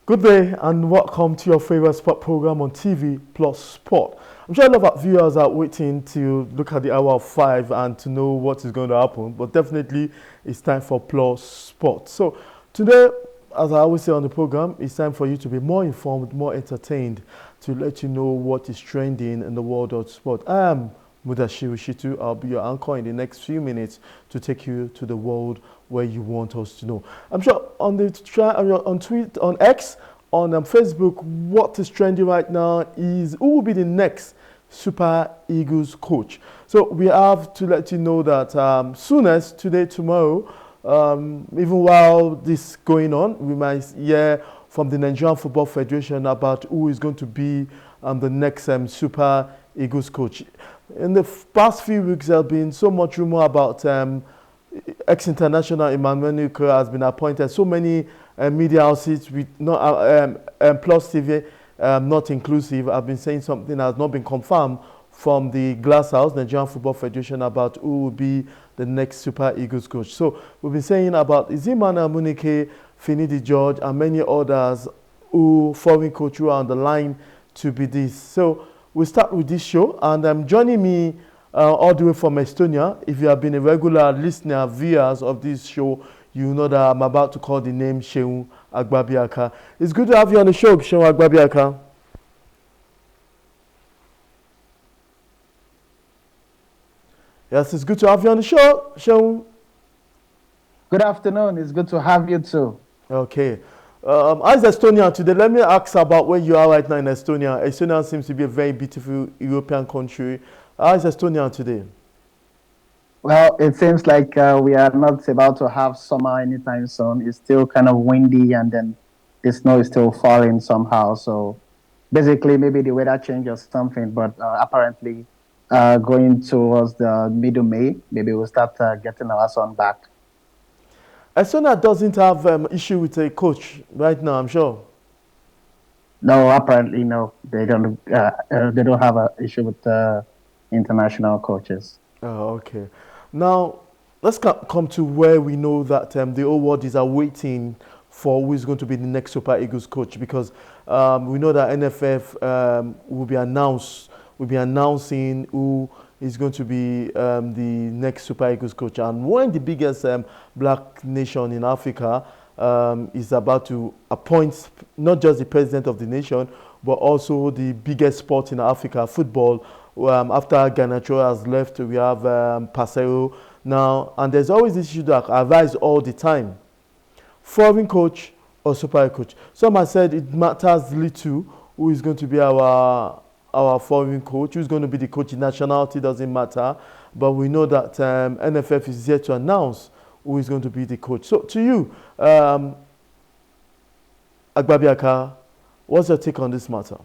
Good day and welcome to your favorite sport program on TV Plus Sport. I'm sure a lot of our viewers are waiting to look at the hour of 5 and to know what is going to happen, but definitely it's time for Plus Sport. So today, as I always say on the program, it's time for you to be more informed, more entertained, to let you know what is trending in the world of sport. I am Mudashiru Shitu. I'll be your anchor in the next few minutes to take you to the world where you want us to know. I'm sure on the on tweet on X on Facebook, what is trending right now is who will be the next Super Eagles coach. So we have to let you know that soonest today, tomorrow, even while this going on, we might hear from the Nigerian Football Federation about who is going to be the next Super Eagles coach. In the past few weeks, there has been so much rumor about ex-international Emmanuel Nuka has been appointed. So many media houses with not Plus TV, not inclusive, have been saying something that has not been confirmed from the Glass House, Nigerian Football Federation, about who will be the next Super Eagles coach. So we've been saying about Emmanuel Munike, Finidi George, and many others who foreign coach who are on the line to be this. So we'll start with this show, and joining me all the way from Estonia. If you have been a regular listener, viewers of this show, you know that I'm about to call the name Shehu Agbabiaka. It's good to have you on the show, Shehu Agbabiaka. Yes, it's good to have you on the show, Shehu. Good afternoon. It's good to have you too. Okay. How's Estonia today? Let me ask about where you are right now in Estonia. Estonia seems to be a very beautiful European country. How's Estonia today? Well, it seems like we are not about to have summer anytime soon. It's still kind of windy, and then the snow is still falling somehow. So basically, maybe the weather change or something. But apparently, going towards the middle May, maybe we'll start getting our sun back. Estonia doesn't have issue with a coach right now, I'm sure. No, apparently, no. They don't have an issue with international coaches. Oh, okay. Now, let's come to where we know that the whole world is awaiting for who is going to be the next Super Eagles coach, because we know that N.F.F will be announcing who is going to be the next Super Eagles coach. And when the biggest black nation in Africa is about to appoint not just the president of the nation, but also the biggest sport in Africa, football. After Garnacho has left, we have Pasero now, and there's always this issue that I advise all the time: foreign coach or super coach. Some have said it matters little who is going to be our foreign coach, who's going to be the coach. Nationality doesn't matter, but we know that N.F.F is yet to announce who is going to be the coach. So to you, Agbabiaka, what's your take on this matter?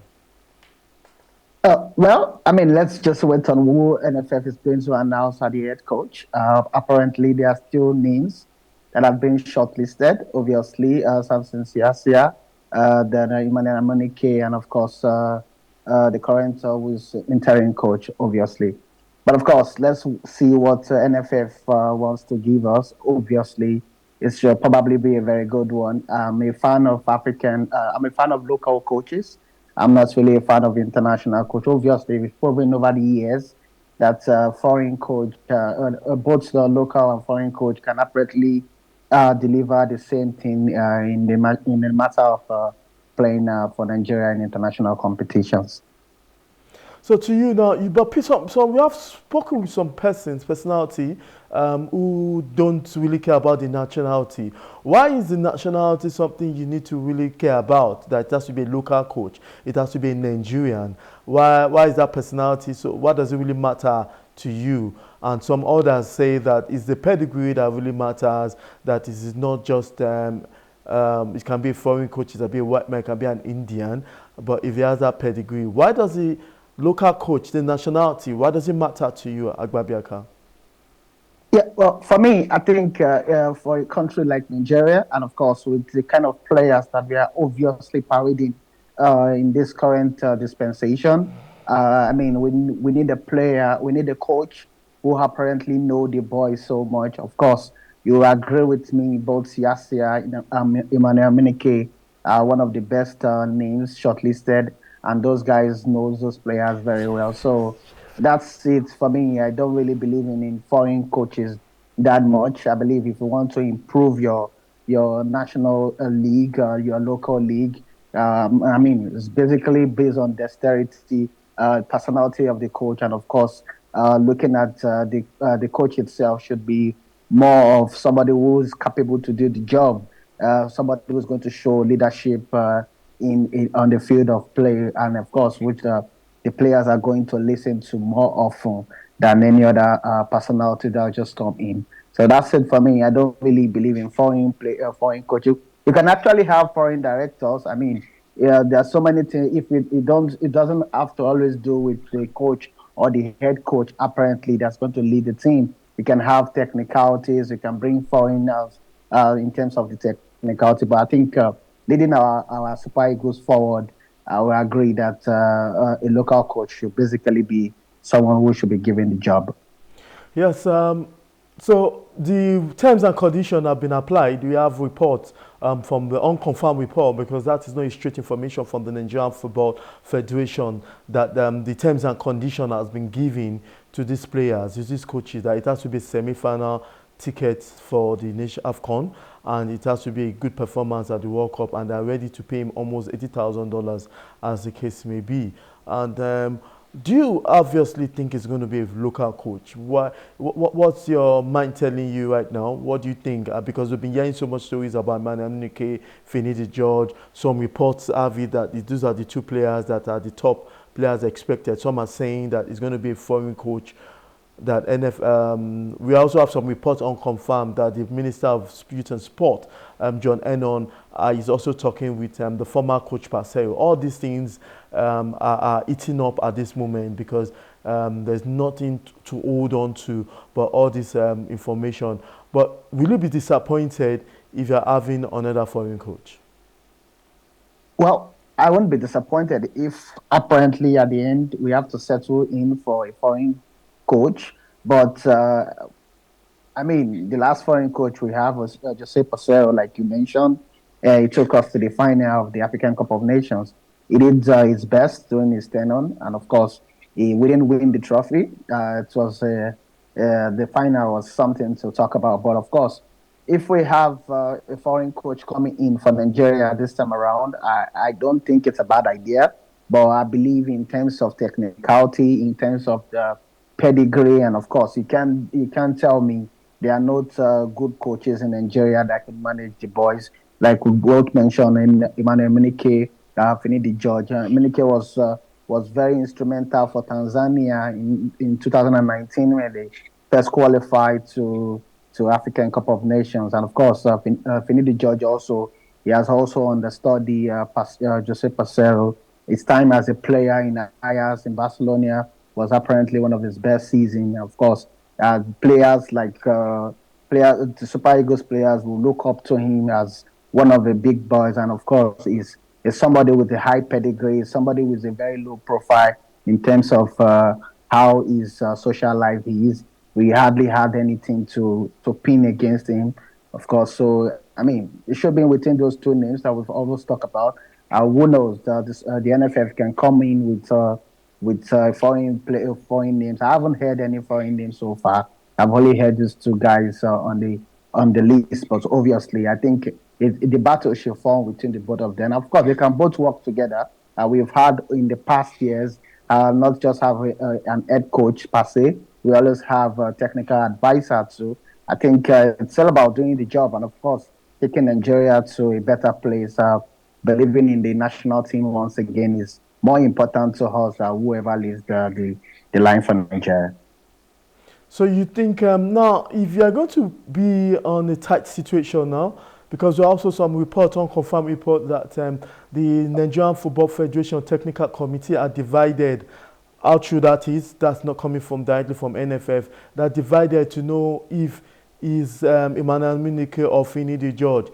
Well, I mean, let's just wait on who N.F.F is going to announce as the head coach. Apparently, there are still names that have been shortlisted. Obviously, Samson Siasia, then Emmanuel Amunike, and of course, the current who is interim coach, obviously. But of course, let's see what N.F.F wants to give us. Obviously, it should probably be a very good one. I'm a fan of local coaches. I'm not really a fan of international coach. Obviously, we've proven over the years that foreign coach, both the local and foreign coach, can apparently deliver the same thing in the matter of playing for Nigeria in international competitions. So to you now, so we have spoken with some personality who don't really care about the nationality. Why is the nationality something you need to really care about? That it has to be a local coach, it has to be a Nigerian. Why is that personality? So what does it really matter to you? And some others say that it's the pedigree that really matters. That it is not just it can be a foreign coach, it can be a white man, it can be an Indian. But if he has that pedigree, why does he? Local coach, the nationality, why does it matter to you, Agbabiaka? Yeah, well, for me, I think for a country like Nigeria, and of course with the kind of players that we are obviously parading in this current dispensation, I mean, we need a player, we need a coach who apparently know the boys so much. Of course, you agree with me, both Siasia, Emmanuel Minike, one of the best names shortlisted, and those guys knows those players very well. So that's it for me. I don't really believe in foreign coaches that much. I believe if you want to improve your national league, your local league, I mean, it's basically based on dexterity, personality of the coach, and of course, looking at the coach itself should be more of somebody who's capable to do the job, somebody who's going to show leadership in on the field of play, and of course, which the players are going to listen to more often than any other personality that will just come in. So that's it for me. I don't really believe in foreign coaches. You can actually have foreign directors. I mean, yeah, there are so many things. If it doesn't have to always do with the coach or the head coach. Apparently, that's going to lead the team. You can have technicalities. You can bring foreigners in terms of the technicality. But I think leading our Super Eagles forward, I will agree that a local coach should basically be someone who should be given the job. Yes. So the terms and conditions have been applied. We have reports from the unconfirmed report, because that is not straight information from the Nigerian Football Federation, that the terms and condition has been given to these players, to these coaches, that it has to be semi-final tickets for the nation AFCON, and it has to be a good performance at the World Cup, and they're ready to pay him almost $80,000 as the case may be. And do you obviously think it's going to be a local coach? What's your mind telling you right now? What do you think? Because we've been hearing so much stories about Manamnike, Finidi George. Some reports have it that these are the two players that are the top players expected. Some are saying that it's going to be a foreign coach. That we also have some reports unconfirmed that the Minister of Youth and Sport, John Ennon, is also talking with the former coach Paseo. All these things are eating up at this moment, because there's nothing to hold on to but all this information. But will you be disappointed if you're having another foreign coach? Well, I won't be disappointed if apparently at the end we have to settle in for a foreign coach. But I mean, the last foreign coach we have was Jose Pasero, like you mentioned. He took us to the final of the African Cup of Nations. He did his best during his tenure, and of course, we didn't win the trophy. It was the final was something to talk about. But of course, if we have a foreign coach coming in for Nigeria this time around, I don't think it's a bad idea. But I believe in terms of technicality, in terms of the pedigree, and of course, you can't tell me there are not good coaches in Nigeria that can manage the boys. Like we both mentioned in Emmanuel Minike, Finidi George. Minike was very instrumental for Tanzania in 2019 when they first qualified to African Cup of Nations. And of course, Finidi George also, he has also understood the Jose Pacero. His time as a player in Ajax in Barcelona was apparently one of his best seasons. Of course, players like the Super Eagles players will look up to him as one of the big boys, and of course, is somebody with a high pedigree, somebody with a very low profile in terms of how his social life is. We hardly had anything to pin against him, of course. So I mean, it should be within those two names that we've always talked about. Who knows? The N.F.F can come in with foreign names. I haven't heard any foreign names so far. I've only heard these two guys on the list. But obviously, I think the battle should fall between the both of them. Of course, they can both work together. We've had in the past years not just have an head coach per se. We always have a technical advisor too. I think it's all about doing the job, and of course, taking Nigeria to a better place. Believing in the national team once again is more important to us than whoever leads the line for Nigeria. So you think now, if you are going to be on a tight situation now, because there are also some report, unconfirmed report, that the Nigerian Football Federation Technical Committee are divided. How true that is? That's not coming from directly from N.F.F. That divided to know if is Emmanuel Minike or Finidi George.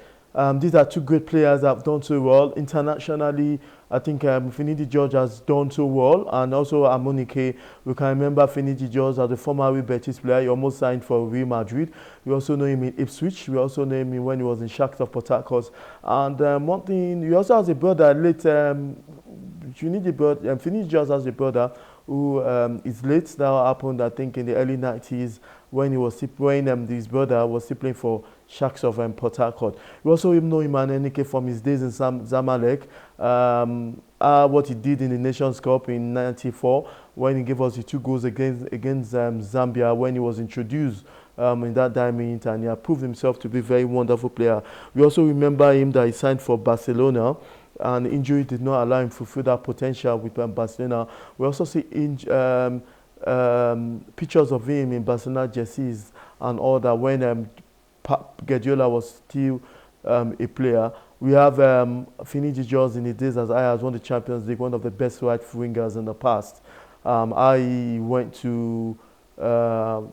These are two great players that have done so well internationally. I think Finidi George has done so well, and also Amonike. We can remember Finidi George as a former Real Betis player. He almost signed for Real Madrid. We also know him in Ipswich. We also know him when he was in Shakhtar Port Harcourt. And one thing, he also has a brother, late Finidi George has a brother who is late. That happened, I think, in the early 90s when his brother was still playing for Sharks of Port Harcourt. We also know Imanenike from his days in Zamalek. What he did in the Nations Cup in '94 when he gave us the 2 goals against Zambia when he was introduced in that diamond, and he had proved himself to be a very wonderful player. We also remember him that he signed for Barcelona, and injury did not allow him to fulfill that potential with Barcelona. We also see pictures of him in Barcelona jerseys and all that when Pep Guardiola was still a player. We have Finidi George in the days as I has won the Champions League, one of the best right wingers in the past. I went to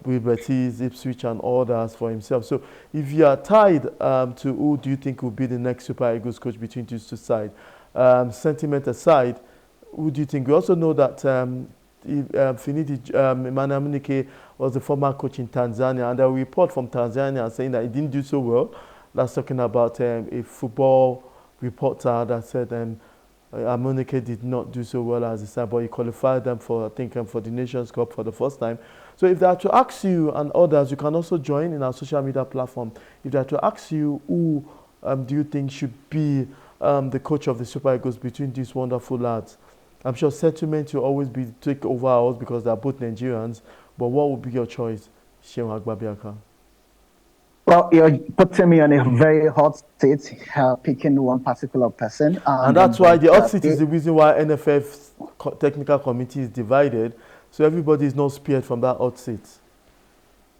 with Betis, Ipswich and others for himself. So if you are tied to who do you think will be the next Super Eagles coach between these two sides, sentiment aside, who do you think? We also know that Finidi Emmanuel Munike was the former coach in Tanzania, and a report from Tanzania saying that he didn't do so well. That's talking about a football reporter that said Amunike did not do so well as he said, but he qualified them for, I think, for the Nations Cup for the first time. So if they are to ask you and others, you can also join in our social media platform. If they are to ask you who do you think should be the coach of the Super Eagles between these wonderful lads, I'm sure sentiment will always be take over ours because they are both Nigerians. But what would be your choice, Shehu Agbabiaka? Well, you're putting me on a very hot seat, picking one particular person. And that's why the hot seat is the reason why N.F.F's technical committee is divided. So everybody is not spared from that hot seat.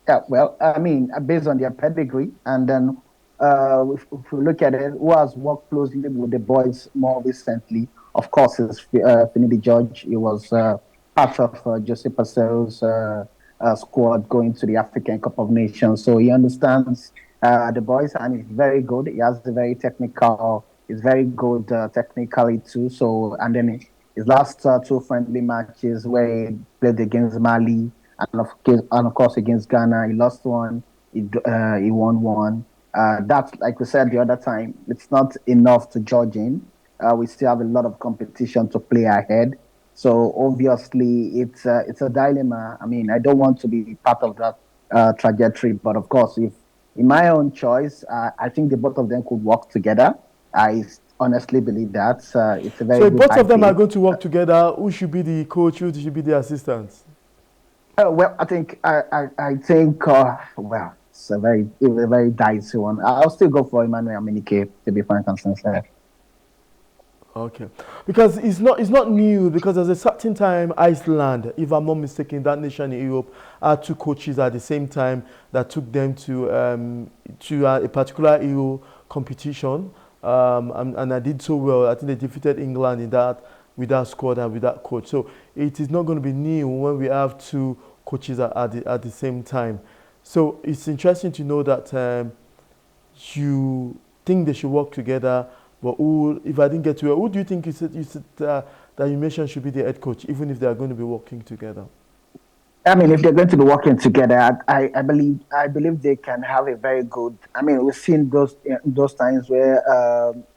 Yeah, well, I mean, based on their pedigree, and then if we look at it, who has worked closely with the boys more recently, of course, is Finidi George. He was part of Jose Pacero's squad going to the African Cup of Nations. So he understands the boys, and he's very good. He has the very technical, he's very good technically too. So, and then his last 2 friendly matches where he played against Mali and of course against Ghana, he lost one, he won one. That's, like we said the other time, it's not enough to judge him. We still have a lot of competition to play ahead. So obviously, it's a dilemma. I mean, I don't want to be part of that trajectory, but of course, if in my own choice, I think the both of them could work together. I honestly believe that it's a very. So good both of them idea. are going to work together. Who should be the coach? Who should be the assistant? Well, I think well, it's a very dicey one. I'll still go for Emmanuel Aminike, to be frank and sincere. Okay, because it's not new, because there's a certain time Iceland, if I'm not mistaken, that nation in Europe had 2 coaches at the same time that took them to a particular Euro competition, and I did so well. I think they defeated England in that with that squad and with that coach. So it is not going to be new when we have 2 coaches at the same time. So it's interesting to know that you think they should work together. But if I didn't get to it, who do you think you said that you mentioned should be the head coach, even if they are going to be working together? I mean, if they're going to be working together, I believe they can have a very good. I mean, we've seen those times where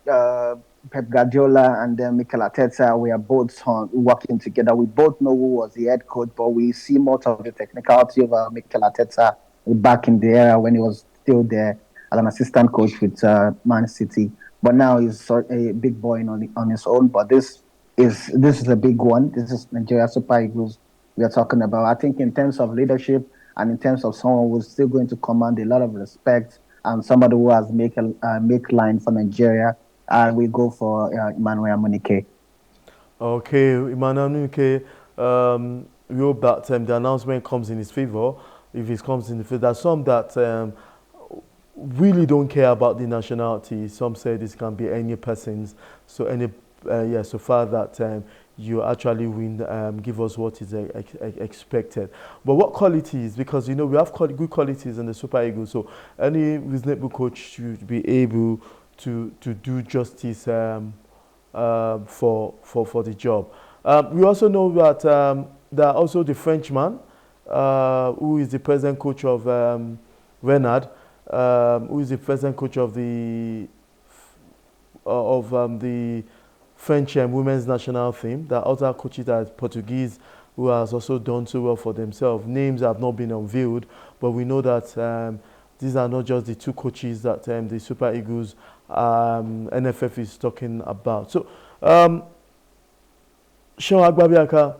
Pep Guardiola and Mikel Arteta, we are both working together. We both know who was the head coach, but we see most of the technicality of Mikel Arteta back in the era when he was still there as an assistant coach with Man City. But now he's a big boy on his own. But this is a big one. This is Nigeria Super Eagles we are talking about. I think in terms of leadership and in terms of someone who's still going to command a lot of respect and somebody who has make line for Nigeria, we go for Emmanuel Munike. Okay, Emmanuel Munike. We hope that the announcement comes in his favor. If it comes in the favor, there's some that really don't care about the nationality. Some say this can be any person's. So so far that you actually win, give us what is expected. But what qualities? Because we have good qualities in the Super Eagles. So any reasonable coach should be able to do justice for the job. We also know that there are also the Frenchman, who is the present coach of Renard, who is the present coach of the French women's national team. There are other coaches that are Portuguese who has also done so well for themselves. Names have not been unveiled, but we know that these are not just the two coaches that the Super Eagles N.F.F is talking about. So, Sean Agbabiaka.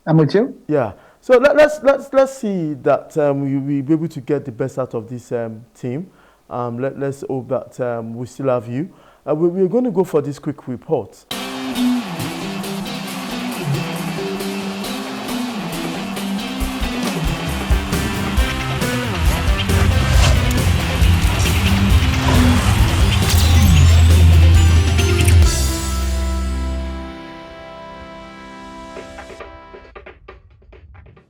I'm with you. Yeah. So let's see that we be able to get the best out of this team. Let's hope that we still have you. We're going to go for this quick report.